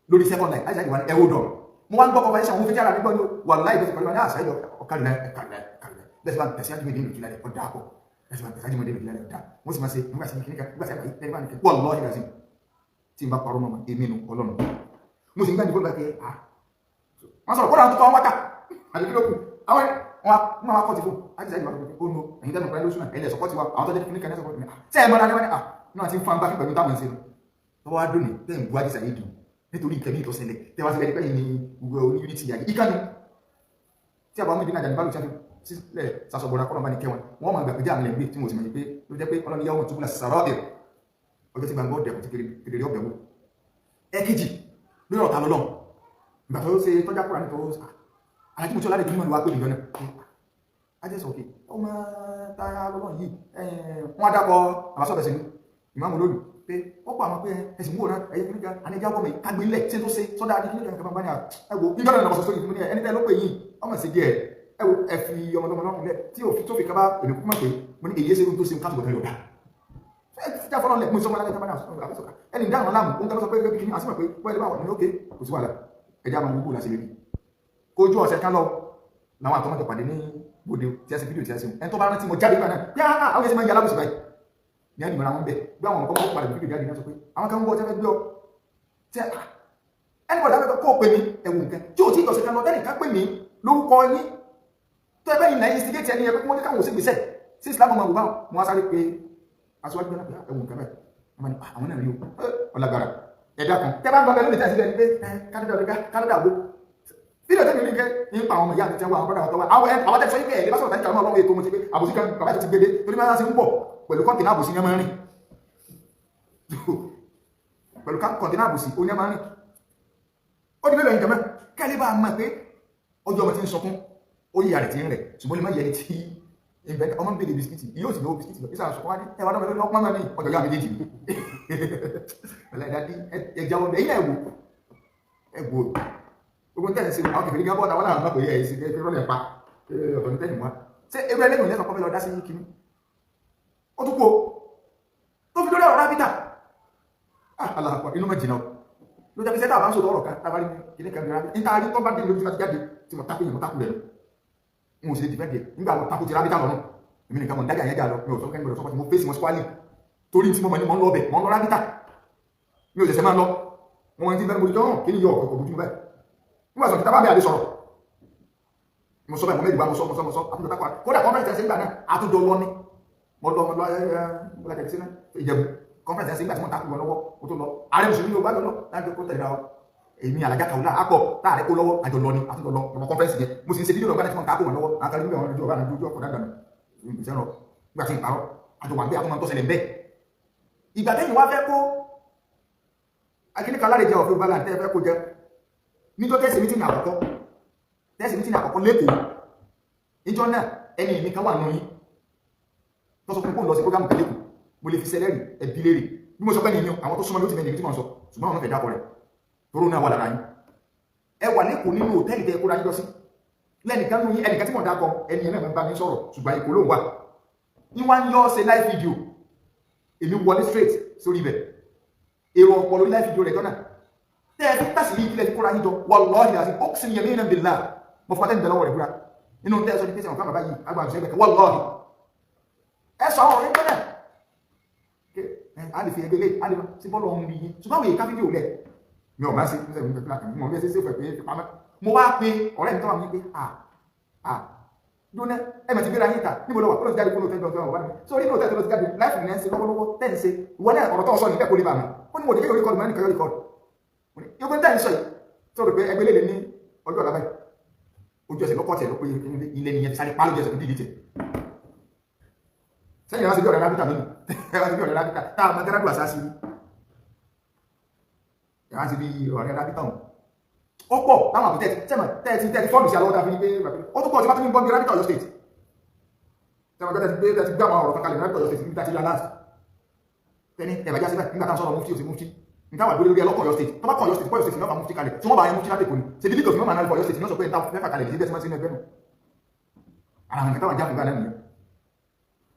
lórí second line láti àjẹwà ẹwọ dọ̀ mo wá ń gbọ́ kọfà iṣẹ́ àwọn fíjára nígbọ́ ní wà láì bẹ́sẹ̀ pẹ̀lú àṣà ìlọ ọ̀kàlẹ̀ bẹ́sẹ̀ bá tẹ̀sí àjùmọ̀ ìdí ìkìlẹ̀ ọ̀dà àpọ̀ bẹ́sẹ̀ bá tẹ̀sí àjùmọ̀ ìdí ìkìlẹ̀ ọ̀dà wọ́n sì máa ṣe nígbà sí kíníkà nígbà sí àgbáyé lẹ́yìn bá nìkẹ́ wọ́n lọ́ọ́ nígbà sí tí n bá parọ́ mọ́ èmi nu ọlọ́run mo sì ń gbà ní bọ́ọ̀lù báyìí wọ́n sọ̀rọ̀ kọ́ra tó tọ́ wákà àdìgbìlókù àwọn wọn máa kọ́ ti fún àti sẹ́yìn ìwádìí ó nu ẹ̀yìn tẹ́nu pẹ̀lú lóṣù náà ẹ̀lẹ́ sọ́kọ́ ti wá àwọn tó jẹ́ kíníkà ní sọ́kọ́ ti tẹ́ ẹ̀ mọ́ra ní wọ́n ní náà ti ń fan bá pẹ̀lú táwọn ń ṣe lọ wá dóni tẹ́ ń bu àdìsá yìí dùn nítorí ìkẹ́bí ìtọ́sẹ̀lẹ̀ tẹ́ wá sí ẹni pẹ́yìn ní gbogbo oní unity yàgì ìkànnì tí àbáwọn méjì náà jà ní bálù sílẹ̀ sàṣọ̀bọ̀ra kọ́nà bá ní kẹwọn wọ́n máa gbà pé jáàmù lẹ́gbẹ́ tí mo sì mọ̀ pé ló jẹ́ pé ọlọ́ni yàwó tó búlá sàrọ́ ẹ̀ ọjọ́ tí gbàgbọ́ dẹ̀kùn ti kèrè ọbẹ̀ wò ẹ̀kejì lórí ọ̀tá lọ́lọ́ ìgbà tó ṣe tọ́jà kúrò ní tó alájí mo tí ó láti gbímọ̀ wá pé ìjọ náà ajẹ́sọ̀ òkè ọmọ tààrà lọ́lọ́ yìí wọ́n dákọ̀ àbásọ̀bẹ̀sẹ̀ ní ìmáàmù lónìí pé ó pa àwọn pé ẹ̀sìn mú ọ̀nà ẹ̀yẹ kìnnìkan àníjà gbọ́mọ̀ agbélẹ̀ tí tó ṣe sọ́dá ní kìnnìkan kan bá ní ẹwọ ìjọ náà lọ́sọ̀ sórí ìfúnni ẹni tẹ́ ló pè yìí ọmọ sí díẹ̀ ẹwọ ẹ̀fì ọmọdọ́mọ náà múlẹ̀ tí òfin tó fi kaba èmi kúkú mọ̀ pé mo ní èyí ṣe tó ṣe káàtó bọ̀tẹ́lẹ̀ ọ̀dà ẹ̀fíjà fọ́nà lẹ̀ mo sọ wọn lálẹ́ tábánà àbẹ́sọ̀ká ẹni dáhùn láàmù ó ń tẹ́lọ́sọ pé kí ni àsìmọ̀ pé wọ́n ẹ̀dẹ́ bá wọ̀ ní ókè kò sí wàhálà ẹ̀dá máa gbogbo láti lè rí kojú ọ̀sẹ̀ kan lọ làwọn àtọ́mọ́jọ pàdé ní bòde tí a ṣe fídíò tí a ṣe ẹni tó bá rántí mo jáde nígbà náà bí àwọn ẹ̀sìn máa ń yà lábùsù báyìí ní àdìmọ̀ àwọn bẹ̀ bí àwọn ọmọ kọ́ padà fídíò jáde náà sọ pé àwọn kan ń bọ́ ọjọ́ fẹ́ gbé ọ tí ẹni bọ̀dá fẹ́ kó pè mí ẹ̀wù nǹkan tí ò tí ìjọsẹ̀ kan lọ tẹ́nì ká pè mí lórúkọ yín tó ẹgbẹ́ yìí náà instigate ẹni ẹgbẹ́ kí wọ́n ní káwọn òsì gbèsè sí Islam ọmọ òwúbá wọn sáré pé aṣọ́wájú náà ẹ̀wù nǹkan bẹ́ẹ̀ àwọn náà rí o ọlágbára ẹ̀dá kan tẹ́ bá ń gbọ́ lórí tẹ́sí bẹ́ẹ̀ ni pé Canada wo fídíò tẹ́mi ní kẹ́ ní pa àwọn ọmọ ìyá àti tẹ́wọ́ àwọn bọ́dà ọ̀tọ́wà àwọn tẹ́sọ yìí bẹ́ẹ̀ lè bá sọ̀rọ̀ tàbí kàwọn ọlọ́run ètò mo ti pé àbòsí kan bàbá ti gbédé torí máa ń ṣe ń bọ̀ pẹ̀lú kọ́ntìnà àbòsí ní ọmọ rìn pẹ̀lú kọ́ntìnà àbòsí ó ní ọmọ rìn ó di mélòó ìjọba kẹ́lẹ́ bá mọ̀ pé ọjọ́ ọmọ ti ń sọkún ó yí àrẹ̀ tí ń rẹ̀ ṣùgbọ́n lè má yẹ ní tí ọmọ ń bèèrè bisikíìtì yóò sì lówó bisikíìtì lọ ìsàn sọkún wá ní ẹwà náà mẹ́lẹ́ ọpọ́n mẹ́rin ọjọ́ yá méjèèjì ẹ̀já wọn ẹ̀yìn ẹ̀wò ogun tẹ́lẹ̀ sí àwọn kìfìrí gábọ́ àwọn àwọn àpòyẹ ẹ̀sì ẹgbẹ́ rọ́lẹ̀ pa ọ̀tọ̀ ní tẹ́lẹ̀ wá ṣe ewé ẹlẹ́mì lẹ́sọ̀ pọ́fẹ́ lọ dá sí kìíní ó tún kó tó fi lórí ọ̀rọ̀ rábítà aláàpọ̀ inú mẹ́jìnà ló jẹ́ pé sẹ́tà àbá ń sọ̀rọ̀ ọ̀rọ̀ kan tàbí kìíní kan rábí níta rí tó bá dé lójú láti jáde tí mo tákù yẹn mo tákù rẹ̀ mo sì lè dìbẹ́ díẹ̀ nígbà mo tákù ti rábítà lọ́nà èmi nìkan mo ń dájà yẹn jà lọ mi ò sọ kẹ́ni gbọdọ̀ sọ́kọ́ tí mo fèsì wọn sọ́kọ́ torí tí mo mọ̀ ní mọ̀ ń lọ ọbẹ̀ mọ̀ ń lọ rábítà mi ò ṣẹ̀ṣẹ̀ máa lọ wọn ti bẹ́ẹ̀ mo jọ hàn kí ni yọ ọ̀kọ̀ bójú bẹ́ẹ̀ nígbà sọ kìtà bá mi àdé sọ̀rọ̀ mo sọ bẹ́ẹ̀ mo mẹ́rin wá mo sọ àtúntò tápà kódà conference ẹ̀sìn gbà náà àtúndọ̀ lọ ní mo lọ ẹ̀ẹ́dẹ̀gbẹ̀sí náà Ìjẹ̀bú conference ẹ̀sìn gbà tí mo takú wọn lọ́wọ́ mo tó lọ ààrẹ mùsùlùmí ló bá lọ láti kó tẹ̀lé ra èmi Àlàjá Kàwúlà àpọ̀ táàrẹ kó lọ́wọ́ àjọ lọ ní àtúntọ̀ lọ ọmọ conference yẹn mo sì ń ṣe fídíò lọ́gbà tí mo takú wọn lọ́wọ́ àkàrí níbẹ̀ wọn lójú ọba àti ojú ọkọ̀ dáadáa ìṣẹ́rọ̀ nígbà tí ń parọ́ àjọ wà ń bẹ́ àtúntọ̀ ṣẹlẹ̀ ń bẹ́ ìgbà tẹ́yìn wá fẹ́ kó akíníkà láre jẹ ọ̀fẹ́ balance tẹ́ fẹ́ kó jẹ níjọ́ tẹ́sí mítìnì àkọ́kọ́ lẹ́kọ̀ọ́ ìjọ náà ẹni ìní kan wà nù yí tó sọ fún kó lọ sí prógámù kẹlẹ́kù mo lè fi sẹlẹ́rì ẹbí lérè bí mo sọ pé nìyàn àwọn tó súnmọ́ ló ti mẹ́rin tí mo sọ ṣùgbọ́n àwọn fẹ̀ dákọ̀ rẹ̀ toró náà wà lára yín ẹ wà lẹ́kọ̀ọ́ nínú hòtẹ́ẹ̀lì tẹ́ kóra yíjọ sí lẹ́nìkan nù yí ẹnìkan tí mo dákọ̀ ẹni ẹ̀ náà bá mi sọ̀rọ̀ ṣùgbọ́n ipò ló wà ní wá ń yọ ṣe live video èmi wọlé straight sórí ibẹ̀ èrò ọ̀pọ̀ lórí live video rẹ̀ tọ́nà tẹ́ ẹ fi tàṣì yí kílẹ̀ kóra yíjọ wallahi àti oxygen yẹn ní billah mo fọ́ tẹ́ni bẹ̀lọ́wọ̀ rẹ̀ búra inú tẹ́ sọ ní pẹ́sẹ̀ ọ̀fà bàbá yìí agbàmì sẹ́gbẹ̀ wallahi ẹ sọ ọ̀rọ̀ ìgbẹ́nà a lè fi ẹgbẹ́ lé a lè sí bọ́ọ̀lù ọ̀hún yìí ṣùgbọ́n wèé ká fídíò lẹ̀ mi ò máa sí mọ̀ bí ẹ sí fẹ̀ pé pamọ́ mo wá pé ọ̀rẹ́ mi tó wà ní pé dúnà ẹ̀mẹ̀ ti gbéra yín ta níbo lọ wà kọ́lọ̀ ti jáde kúrò tẹ́jọ́ ọ̀wá mi sórí inú òtẹ́ tó lọ ti jáde láìfì ní ẹ̀sìn lọ́wọ́lọ́wọ́ tẹ́ ń ṣe ìwọ náà ọ̀rọ̀ tó sọ ní bẹ́ẹ̀ kó lè bà mí ó ní mo dé kékeré kọ́ọ̀lù mọ́ ẹnìkan yóò rí kọ́ọ̀lù yóò gbé tẹ́ ń sọ yìí tó rò pé ẹgbẹ́ lè ní ọjọ́ ọ̀la báyìí ojú ẹsẹ̀ lọ́kọ̀ tẹ̀ ló pé ilé nìyẹn sáré pálọ̀ jẹ́ ẹsẹ̀ tó dìde tẹ̀ sẹ́yìn ẹ̀rọ sí bí ọ̀rẹ́ rábítà lónìí ẹ̀rọ sí bí ọ̀rẹ́ rábítà táà mọ́ tẹ́rágbà sá sí ẹ̀rọ sí bí ọ̀rẹ́ rábítà wọn ó pọ̀ láwọn àbútẹ́ tẹ́ẹ̀tì fọ́ọ̀lù sí alọ́dá fi ní pé ó tó pọ̀ tí bá tún ní bọ́m̀bí rábítà Ọ̀yọ́ state tẹ́ẹ̀tì gbé àwọn ọ̀rọ̀ kankalẹ̀ rábítà Ọ̀yọ́ state nígbà tí yá láti tẹ́ni ẹ̀bàjá síbẹ̀ nígbà táwọn sọ̀rọ̀ mufti òsì mufti nǹkan wà lórí ẹlọ́kọ̀ Ọ̀yọ́ state tó bá kọ̀ Ọ̀yọ́ state kọ̀ Ọ̀yọ́ state lọ́fà mufti kalẹ̀ tí wọ́n bá yẹn mufti láti kò ní ṣe dídí tòfin mọ́ màá náà Ọ̀yọ́ state ní ọ̀sọ̀ pé níta fẹ́fà kalẹ̀ ìdíbẹ̀ tí wọ́n sí ní ẹgbẹ́ nù ara nǹkan táwọn jáfẹ́ gbà náà nìyẹn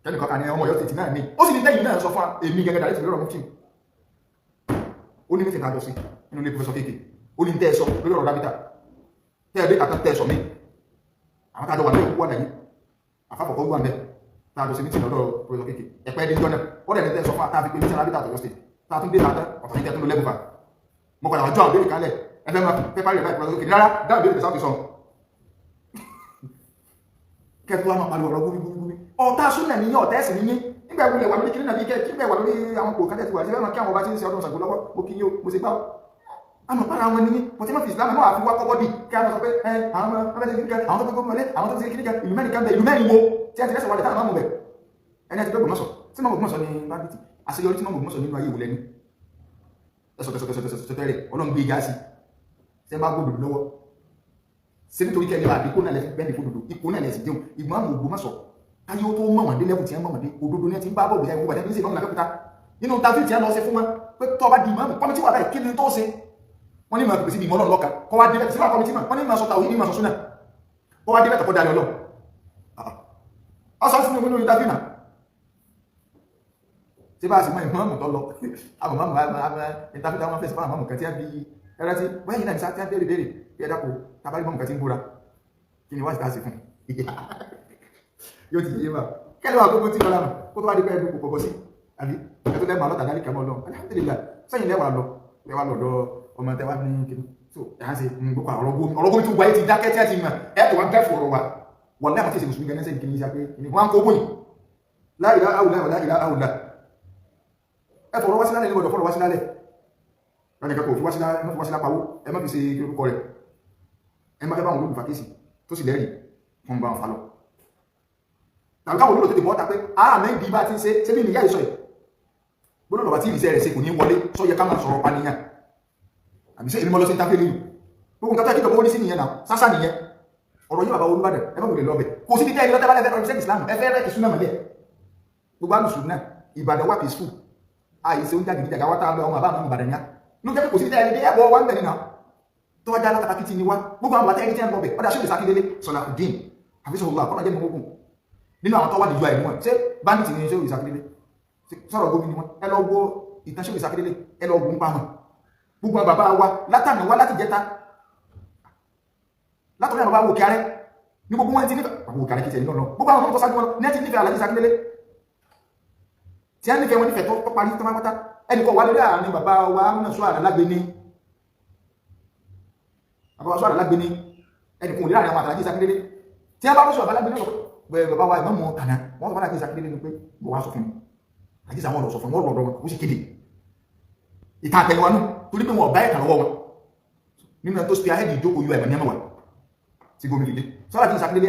kẹ́ni kọ̀ọ̀kan ni ọmọ Ọ̀yọ́ state náà ní ó sì ní tẹ́yìn náà sọ fún èmi gẹ́gẹ́ dàrí ìṣòro mufti ó ní mítìn àjọsí nínú ilé professor kéèké ó ní tẹ́ ẹ sọ lórí ọ̀rọ̀ rábítà tẹ́ ẹ dé kàtà tẹ́ ẹ sọ mí àwọn tàjọ wà ní òkú wà láyé àfàkọ̀kọ̀ wà mẹ́ tàjọ sí mítìn lọ́dọ̀ professor kéèké ẹ̀pẹ́ ẹni jọ́nà ó dẹ̀ ní tẹ́ ẹ sọ fún àtàfi pé mítìn rábítà Ọ̀yọ́ state tààtún dé tààtà ọ̀tọ̀ ní tẹ́tún lẹ́bùfà mo padà wà jọ àwọn béèrè kalẹ̀ ẹgbẹ́ máa fẹ́ parí ẹ̀bá ìpínlẹ̀ òkè rárá dáàbò béèrè tẹ̀sáwọ́ fi sọ kẹtù wa máa pariwo ọ̀rọ̀ gbúgbúgbú ọ̀tá súnà ní ọ̀tá ẹ̀sìn ní nígbà ìwúlẹ̀ wà lórí kiri nàbí kígbẹ̀ wà lórí àwọn kò kájẹ̀ tí wà sí fẹ́ràn kí àwọn ọba tí ń ṣe ọdún Ṣàngó lọ́wọ́ mo kí yíò mo sì gbá àmọ̀ para wọn ní mo ti mọ́ fi ìsìlámù náà fi wá kọ́kọ́ dì kí a lọ sọ pé àwọn tó gbogbo mọ́lé àwọn tó ti kiri kan ìlú mẹ́rin kan bẹ ìlú mẹ́rin wo tí a ti lẹ́sọ̀ wọlé táwọn mọ̀ bẹ̀ ẹni àti gbogbo mọ́sọ̀ tí mọ́ gbogbo mọ́sọ̀ ní bábítì àṣeyọrí tí mọ́ gbogbo mọ́sọ̀ nínú ayé ìwòlẹ́ni ẹsọ̀tẹ̀sọ̀tẹ̀rẹ̀ ọlọ́run gbé ìyá sí ṣe máa gbódò lọ́wọ́ ṣe nítorí kẹ́ni wà àdíkò náà lẹ́sìn bẹ́ẹ̀ni fòdòdó ipò náà lẹ́sìn jẹun ìgbọ́n àmì ògbó mọ́sọ̀ ayé ó tó mọ̀wọ̀dé lẹ́kùn tí ẹ mọ̀wọ̀dé òdodo ní ẹ ti ń bá bọ̀ bìí ẹgbẹ́ ìgbẹ́ ìgbẹ́ ìgbẹ́ nínú tàbí tí ẹ lọ ṣe fún wọn pé tọ́ bá di ìmọ̀ kọ́mítì wà báyìí kí ni tó ṣe wọ́n ní ìmọ̀ pèsè ìmọ̀ náà lọ́ka kọ́ wá débẹ̀ sílá kọ́mítì mọ̀ wọ́n ní ìmọ̀ sọ́ta òyìn ìmọ̀ sọ́súnà kọ́ wá débẹ̀ tọ̀kọ́ darí ọlọ́ ọsọ fún mi nínú ìdábìnà tí bá sì mọ́ ìmọ̀ tó lọ àwọn mọ̀ ìtàfíta wọn fẹ́sì fáwọn mọ̀ kẹtí àbí ẹ̀rẹ́ tí wẹ́yìn náà ní sáà tí a bèèrè bèèrè bí ẹ̀dàkù tàbí mọ̀ kẹtí ń búra kí ni wá sí tàṣì fún yóò ti yé wà kẹ́lẹ̀ wà gbogbo tí lọ́la mọ̀ kó tó wá di pẹ́ ẹ̀dùn kòkòrò sí àbí ẹ̀tọ́ lẹ́mọ̀ alọ́ta dárí kẹmọ́ lọ alhamdulillah sẹ́yìn lẹ́wà lọ́dọ̀ ọmọ tẹwà ní kìnnì so ẹ̀hán sí gbogbo ọ̀rọ̀gbọ́n tí wáyé ti dákẹ́ tí a ti mọ̀ ẹ̀tọ́ wọn bẹ́ fọ̀rọ̀ wa wọ́n lẹ́mọ̀ tí ìṣe mùsùlùmí gẹ́gẹ́ sẹ́yìn kìnnì sí pé wọ́n kó bóyìn láìlá àwùlá ẹfọ̀rọ̀ wá sílálẹ̀ nígbọ̀dọ̀ fọ́rọ̀ wá sílálẹ̀ lọ́nà ìkẹ́kọ̀ọ́ fi wá sílá pàwó ẹ má fi ṣe orúkọ rẹ̀ ẹ má fẹ́bàwọn olóògùn fàkísì tó sì lẹ́rìí fún bá ń falọ̀ tàbí káwọn olóòtú ti bọ́ ta pé ààmẹ́ ìdí bá ti ń ṣe bí nìyá ìsọ̀ ẹ̀ gbọ́dọ̀ bá tí ìrìsẹ́ rẹ̀ ṣe kò ní wọlé sọ yẹ ká máa sọ̀rọ̀ pàníyàn àbí ṣe ìrìnmọ́ lọ sí ìtafẹ́ lẹ́yìn gbogbo nǹkan tó kíkọ̀ bó ní sí nìyẹn náà sásà nìyẹn ọ̀rọ̀ yìí bàbá Olúbàdàn ẹ má wùlẹ̀ lọ́bẹ̀ kò sí títẹ́ ìlọ́tẹ́ bá lẹ́fẹ́ ọ̀rọ̀ Islam ẹ fẹ́ rẹ̀ kì súnà mọ́lẹ̀ gbogbo alùsùn náà Ìbàdàn wà peaceful àìsí oúnjẹ àgbègbè àgbà wátá lọ ọmọ àbá àwọn Ìbàdàn ní á ló jẹ́ pé kò sí títẹ́ ẹni ẹbọ wá ń bẹ̀ nínú tó wájá látàkì tí ni wá gbogbo àwọn àtẹ́ ẹni tí a ń bọ̀ bẹ̀ ọdá ṣe ìsákídélé Salahuddin àfisọ̀lá àkọ́nà jẹ́ mọ́gún nínú àwọn tó wà níjọ ẹ̀mú ẹ̀ ṣé báńkì ní ṣe ìsákídélé sọ̀rọ̀ gómìnà wọn ẹ lọ wo ìtàn ṣe ìsákídélé ẹ lọ wo ń pa wọn gbogbo àwọn bàbá wa látànà wá láti jẹta látọ̀rẹ́ àwọn bá wò kíárẹ́ ní gbogbo wọn ti nífẹ̀ẹ́ àwọn òkàrẹ́ kìtẹ̀ nínú gbogbo àwọn tó sáájú wọn ní ẹ ti nífẹ̀ẹ́ Àlàjí Ìsákídélé tí a nífẹ̀ẹ́ wọn nífẹ̀ẹ́ tó parí tó máa ẹnì kan wà lórí àárín bàbá wa náà sọ àdálágbé ní bàbá wa sọ àdálágbé ní ẹnì kan ò lè láàrin àwọn àtàlájí Sakindélé tí a bá lọ́sọ̀ àdálágbé náà bẹ̀rẹ̀ bàbá wa ìmọ̀ mọ̀ kàná wọ́n sọ fún àtàlájí Sakindélé ní pé bọ̀ wá sọ fún mi àti sàwọn ọ̀rọ̀ sọ fún wọn lọ́dọ̀ ó sì kéde ìtàn àtẹ̀yìnwá náà torí pé wọn ọ̀bá ẹ̀kà lọ́wọ́ wọn nínú ẹ̀ tó spear head ìjókòó yọ ẹ̀mọ̀ ní ẹ̀mọ̀ wà tí gómìn fìdí sọ́lá tí Sakindélé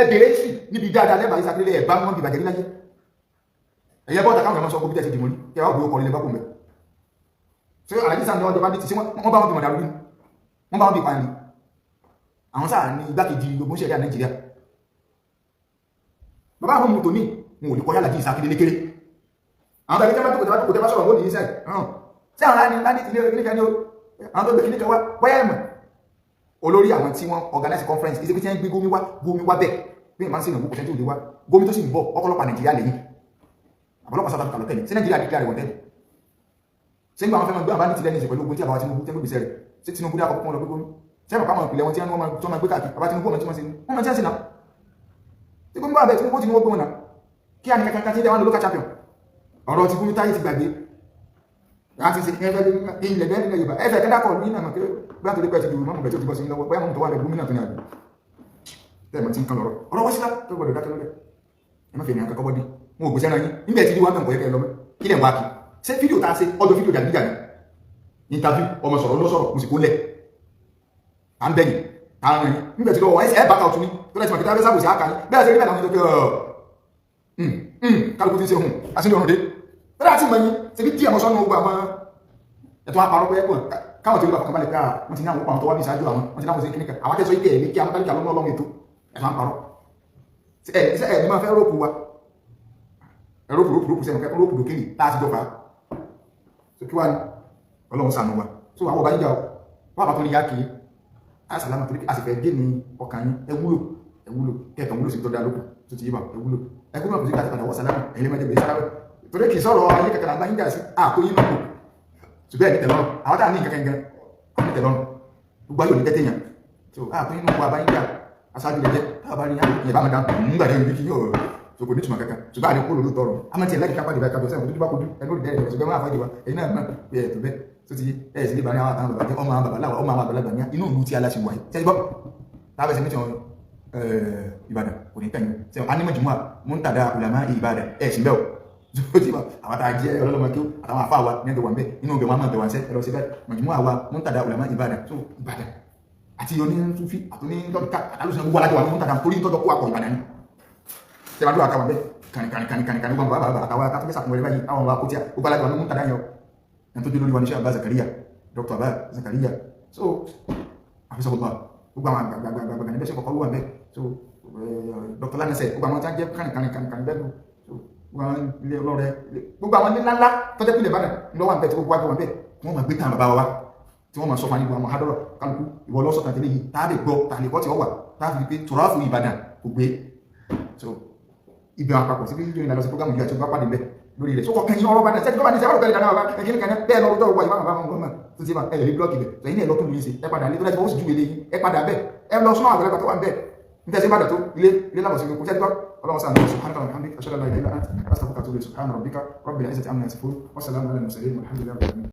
ẹbẹ̀rẹ̀ sí níbi dáadáa lẹ́bàá Sakindélé ẹ̀bá wọn bí bàjẹ́ níláyé ẹ̀yẹ bọ́ta káwọn ẹ̀mọ́ sọ gómìn tẹ̀sí dìmọ̀ ní kẹwàá òbí ọkọ̀ ilẹ̀ bá kò mẹ́ so àlàjí sáà ní ọjọ́ bá dé ti sí wọ́n bá wọn bí mọ̀dàrú ní wọ́n bá wọn bí pa ní àwọn sáà ní igbákejì ogun ṣẹ̀dá Nàìjíríà bàbá àwọn mú tòní wọn ò lè kọjá àlàjí Sakindélé kéré àwọn tàbí tẹ́bá tó tẹ́bá sọ̀rọ̀ wọ́n ní ìṣẹ́ tí àwọn láti bá ní ilé orílẹ̀ ní àwọn tó gbẹ̀kí ní kẹwàá wáyé ẹ̀mọ̀ olórí àwọn tí wọ́n organize conference ìsẹ́kí tí wọ́n gbé gómi wá bẹ́ẹ̀ bí ìmá sí ìrìnàwó kòtẹ́jú òde wá gómi tó sì ń bọ̀ ọ̀pọ̀lọpàá Nàìjíríà lẹ́yìn àbọ̀lọpàá South Africa lọ́tẹ̀lẹ̀ sí Nàìjíríà díkìlá rẹ̀ wọ̀tẹ́lẹ̀ sí nígbà wọn fẹ́ mọ́ gbé àbá ní tilẹ̀ ní ìṣẹ̀ pẹ̀lú ogun tí àbáwá Tinubu tẹ́gbẹ̀ gbèsè rẹ̀ sí Tinubu dákọ̀ púpọ̀ lọ gbé gómi tí ẹ̀mọ̀ pàmọ̀ ìpìlẹ̀ wọn tí wọ́n máa gbé káàkiri àbá Tinubu ọmọ tí wọ́n máa tí náà tí gómi bá bẹ̀ Tinubu ti ní wọ́n gbé wọn náà kí a ní kankan tí wọ́n lókà champion ọ̀rọ̀ ti gómi táyé ti gbàgbé láti ṣe ilẹ̀ bẹ́ẹ̀ nílẹ̀ Yorùbá ẹ̀fẹ̀ kẹ́dàkọ̀ ní ìnàmọ̀ kí bá torí pẹ́ ti dùn mọ́mù bẹ̀ tí ó ti bọ́ sí lọ́wọ́ bẹ́ẹ̀ mọ́mù tó wà lẹ́ gómìnà tó ní àgbẹ̀ tẹ́ẹ̀mọ̀ tí ń kan lọ́rọ̀ ọ̀rọ̀ wọ́n sílá tó gbọdọ̀ dákẹ́ lọ́lẹ̀ ẹ má fi ènìyàn kẹ́kọ́ bọ́dí wọn ò gbèsè náà yín nígbà tí wọ́n mọ̀ ẹ̀kẹ́ lọ́mọ́ kí lẹ̀ ń wá kí ṣé fídíò tá a ṣe ọjọ́ fídíò jàdíjà ní interview ọmọ sọ̀rọ̀ ló sọ̀rọ̀ mo sì kó lẹ̀ à ń bẹ̀yìn àwọn ẹ̀yìn nígbà tí lọ́wọ́ ẹ̀ bá kà ọ̀tún ní tó lẹ́sìn mọ̀kítà bẹ́ẹ̀ sábòsí àkàní bẹ́ẹ̀ ṣe rí bẹ́ẹ̀ láwọn ìjọ kálukú ti ń ṣe ohun àti ní ọ̀rùn dé bẹ́ẹ̀ láti mọ̀ yín ṣe bí díẹ̀ mọ́sánú ogun àwọn ẹ̀tọ́ àpárọ̀ pé ẹ̀kùn káwọn tí ó bá fọkàn balẹ̀ pé wọ́n ti ní àwọn òpó àwọn tó wá bí ìsáájú àwọn wọ́n ti náwọn sí kíníkà àwọn tẹ́sọ ike ẹ̀mí kí àwọn tálíkà lọ́nà ọlọ́run ètò ẹ̀tọ́ àpárọ̀ ẹ̀mí máa fẹ́ róòpù wa róòpù sẹ́nu kẹ́kọ́ róòpù dókèlì láti jọba so kí wá ní ọlọ́run ṣàánú wa so àwọn ọba yíjà wọ́n àbátọ́ ní yá kiri àṣàlámà torí a sì fẹ́ gé ní ọkàn yín ẹwúlò kẹ́ẹ̀kan wúlò sí tó dá lókù tó ti yíba ẹwúlò ẹgbẹ́ náà kò sí ká ti padà wọ́ sàlámà ẹ̀yìn lẹ́mẹ́jẹ̀ bẹ̀rẹ̀ sálámà torí kì í sọ̀rọ̀ ayé kẹkẹrẹ àgbá yíjà sí àkóyí náà ṣùgbẹ́ ní tẹ̀lọ́rùn àwọn tàà ní ìkẹ́kẹ́ gẹn ní tẹ̀lọ́rùn gbogbo ayò ní tẹ́tẹ̀yàn so ààpín inú wa bá yíká aṣáájú lẹ́jẹ́ tàbá rí yẹn bá mọ̀dá nígbàdẹ̀ ìbí kí yóò so kò ní túnmọ̀ kankan ṣùgbọ́n àdé kúrò lóòtọ́rọ̀ a mọ̀ tí ẹ̀lẹ́kì kápá dìbà kájọ sẹ́wọ̀n tó bá kojú ẹnu ìdẹ́rẹ̀ rẹ̀ ṣùgbọ́n àfájì wa ẹ̀yìn náà bẹ́ẹ̀ tó bẹ́ẹ̀ tó ti ẹ̀ sí lébà ní àwọn àtàwọn bàbá jẹ́ ọmọ àwọn bàbá láwọ̀ ọmọ àwọn àgbàlagbà ní inú ìlú tí a láti wà yìí tẹ́sí bọ́ tábẹ̀ sí mẹ́tì Ìbàdàn kò ní tẹ̀yìn sẹ́wọ̀n anímọ̀jùmọ̀ Muntada Ulama Ìbàdàn ẹ̀ sí bẹ́ẹ̀ o ti ba àwọn tá a jẹ́ ọlọ́lọ́mọ kí àtàwọn àfáà wa ní ẹgbẹ̀ wà ń bẹ́ inú ọgbẹ̀ wọn máa bẹ̀wà ń sẹ́ ẹlọ sí bẹ́ẹ̀ mọ̀jùmọ́ àwa Muntada Ulama Ìbàdàn tó Ìbàdàn àti onísúfí àtúní lọ́dúnkà àtàlùsùn gbogbo alájọ wà ní Muntada torí tọ́jọ́ kó àpọ̀ Ìbàdàn ní tẹ́wàá àkàwà bẹ́ kànìkànìkànìkànì gbọ́n bàbá àtàwọn akátọ́ mẹ́sà kúnwẹ̀rẹ̀ báyìí àwọn akó tí a gbogbo alájọ wà ní Muntada yọ ẹni tó dé lórí wa ní Abba Zakaria Dr. Abba Zakaria so àfisọ́gbọ̀n gbogbo àwọn àgbàgbàgbà ní bẹ́ẹ̀ ṣe kọ̀kọ́ wà bẹ́ẹ̀ so Dr. Lanese gbogbo àwọn tí a jẹ́ kànìkànìkànì bẹ́ẹ̀ ilé ọlọ́rẹ́ gbogbo àwọn ilé ńláńlá tọ́jẹ́ pílẹ̀ bá lọ́wọ́ àbẹ̀ tí gbogbo àgbẹ̀ wọn bẹ́ẹ̀ wọ́n máa gbé tàn bàbá wa tí wọ́n máa sọ fún àníbò àwọn àdọ́rọ̀ kálukú ìwọ lọ́sọ̀tàn tẹ́lẹ̀ yìí tàbí gbọ́ tàbí kọ́ tí wọ́n wà tàbí pé tòráfù Ìbàdàn kò gbé so ibi àwọn àpapọ̀ sí bí lórí ìlànà sí program ìgbà tí ó bá pàdé bẹ́ lórí rẹ̀ sókọ̀ kẹyìn ọ̀rọ̀ Ìbàdàn sẹ́tí tó bá ní sẹ́wọ́n bẹ̀rẹ̀ dáná ẹgbẹ́ kan bẹ́ẹ̀ lọ́rọ̀ tó wà ìbámu bá wọn gbọ́mọ̀ tó ti máa ẹ̀rẹ̀ blọ́ọ̀kì bẹ̀ sẹ́yìn ẹ̀ lọ́tún lóyún sí ẹ padà ní tó lẹ́tí wọ́n sì júwèé léyìn ẹ padà bẹ́ẹ̀ ẹ lọ súnmọ́ àgbẹ̀lẹ́gbà tó wà bẹ́ẹ̀ ní tẹ́sí Ìbàdàn tó ilé lábọ̀ sí kò sẹ́tí gbọ́ اللهم صل على سبحانك اللهم وبحمدك اشهد ان لا اله الا انت استغفرك واتوب اليك سبحان ربك رب العزه عما يصفون وسلام على المرسلين والحمد لله رب العالمين